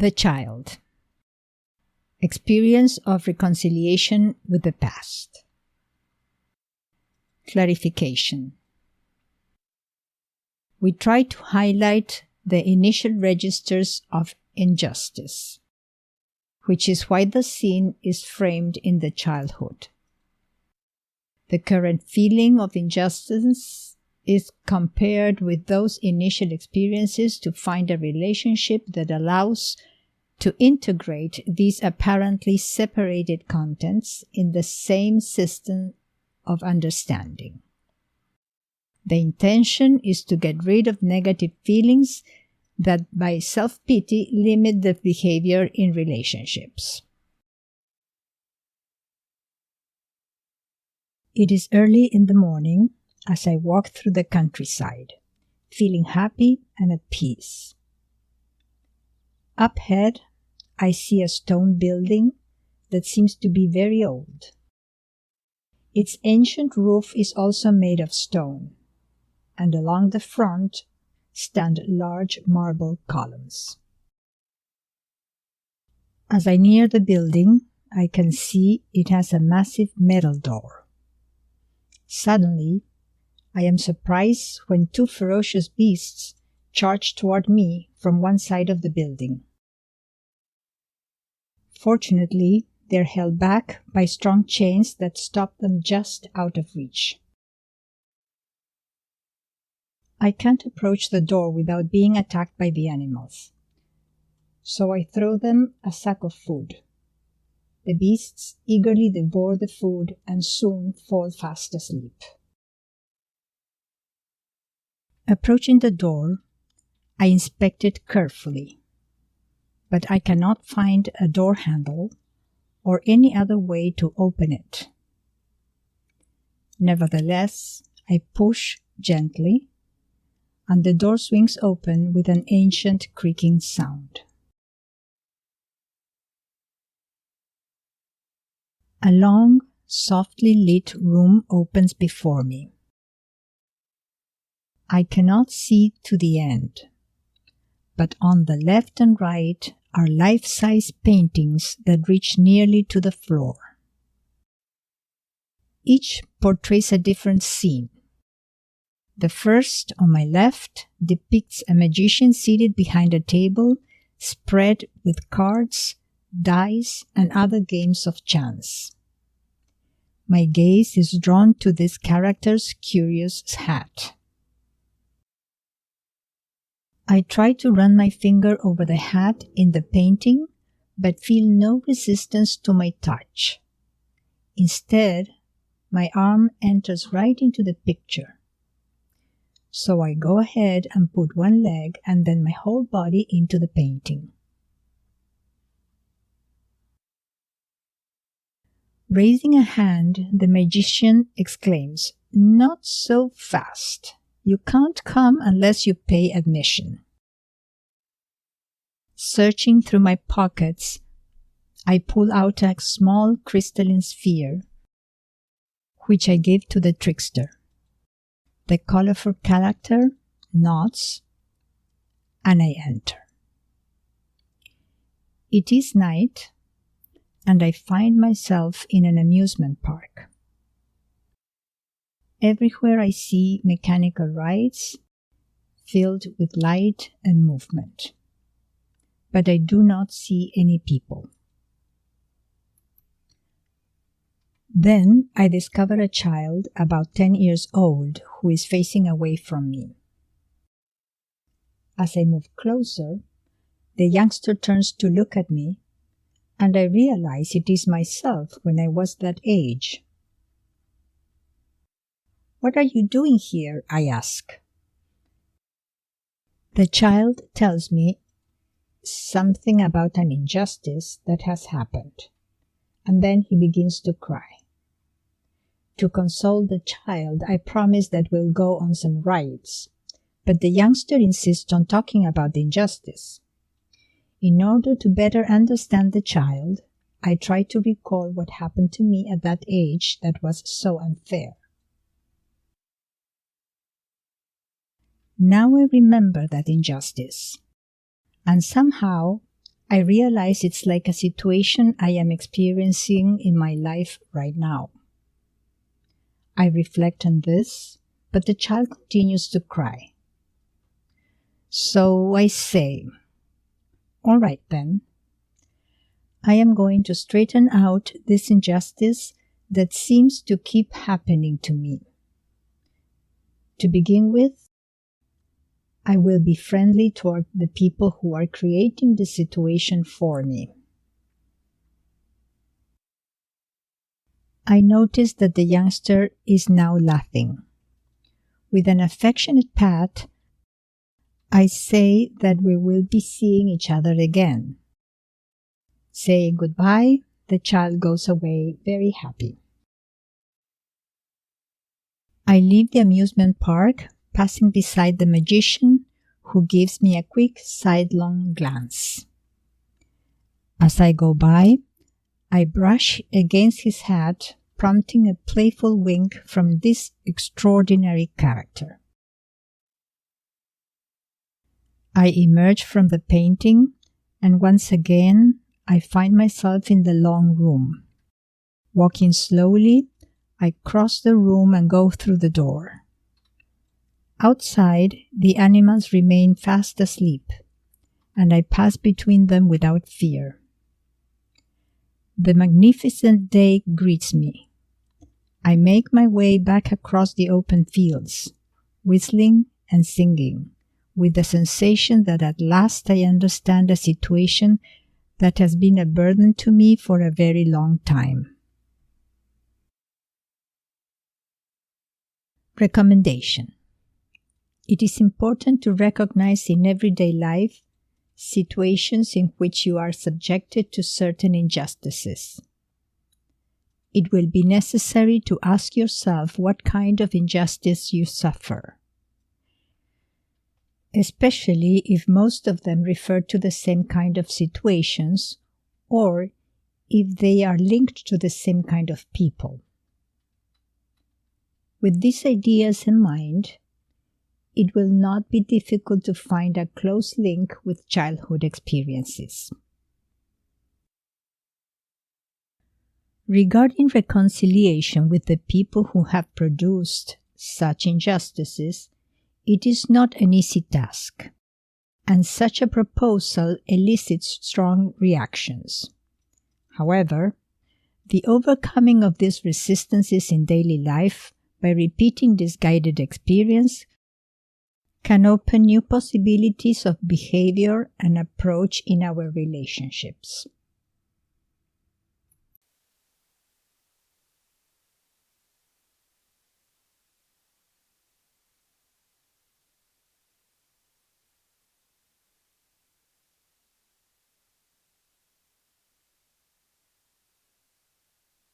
The child. Experience of reconciliation with the past. Clarification. We try to highlight the initial registers of injustice, which is why the scene is framed in the childhood. The current feeling of injustice is compared with those initial experiences to find a relationship that allows to integrate these apparently separated contents in the same system of understanding. The intention is to get rid of negative feelings that by self-pity limit the behavior in relationships. It is early in the morning as I walk through the countryside, feeling happy and at peace. Up ahead, I see a stone building that seems to be very old. Its ancient roof is also made of stone, and along the front stand large marble columns. As I near the building, I can see it has a massive metal door. Suddenly, I am surprised when two ferocious beasts charge toward me from one side of the building. Fortunately, they're held back by strong chains that stop them just out of reach. I can't approach the door without being attacked by the animals, so I throw them a sack of food. The beasts eagerly devour the food and soon fall fast asleep. Approaching the door, I inspect it carefully, but I cannot find a door handle or any other way to open it. Nevertheless, I push gently, and the door swings open with an ancient creaking sound. A long, softly lit room opens before me. I cannot see to the end, but on the left and right are life-size paintings that reach nearly to the floor. Each portrays a different scene. The first, on my left, depicts a magician seated behind a table spread with cards, dice, and other games of chance. My gaze is drawn to this character's curious hat. I try to run my finger over the hat in the painting, but feel no resistance to my touch. Instead, my arm enters right into the picture. So I go ahead and put one leg and then my whole body into the painting. Raising a hand, the magician exclaims, "Not so fast. You can't come unless you pay admission." Searching through my pockets, I pull out a small crystalline sphere, which I give to the trickster. The colorful character nods, and I enter. It is night, and I find myself in an amusement park. Everywhere I see mechanical rides filled with light and movement, but I do not see any people. Then I discover a child about 10 years old who is facing away from me. As I move closer, the youngster turns to look at me, and I realize it is myself when I was that age. "What are you doing here?" I ask. The child tells me something about an injustice that has happened, and then he begins to cry. To console the child, I promise that we'll go on some rides, but the youngster insists on talking about the injustice. In order to better understand the child, I try to recall what happened to me at that age that was so unfair. Now I remember that injustice, and somehow I realize it's like a situation I am experiencing in my life right now. I reflect on this, but the child continues to cry. So I say, all right then, I am going to straighten out this injustice that seems to keep happening to me. To begin with, I will be friendly toward the people who are creating the situation for me. I notice that the youngster is now laughing. With an affectionate pat, I say that we will be seeing each other again. Saying goodbye, the child goes away very happy. I leave the amusement park, passing beside the magician, who gives me a quick sidelong glance. As I go by, I brush against his hat, prompting a playful wink from this extraordinary character. I emerge from the painting, and once again I find myself in the long room. Walking slowly, I cross the room and go through the door. Outside, the animals remain fast asleep, and I pass between them without fear. The magnificent day greets me. I make my way back across the open fields, whistling and singing, with the sensation that at last I understand a situation that has been a burden to me for a very long time. Recommendation. It is important to recognize in everyday life situations in which you are subjected to certain injustices. It will be necessary to ask yourself what kind of injustice you suffer, especially if most of them refer to the same kind of situations or if they are linked to the same kind of people. With these ideas in mind, it will not be difficult to find a close link with childhood experiences. Regarding reconciliation with the people who have produced such injustices, it is not an easy task, and such a proposal elicits strong reactions. However, the overcoming of these resistances in daily life by repeating this guided experience can open new possibilities of behavior and approach in our relationships.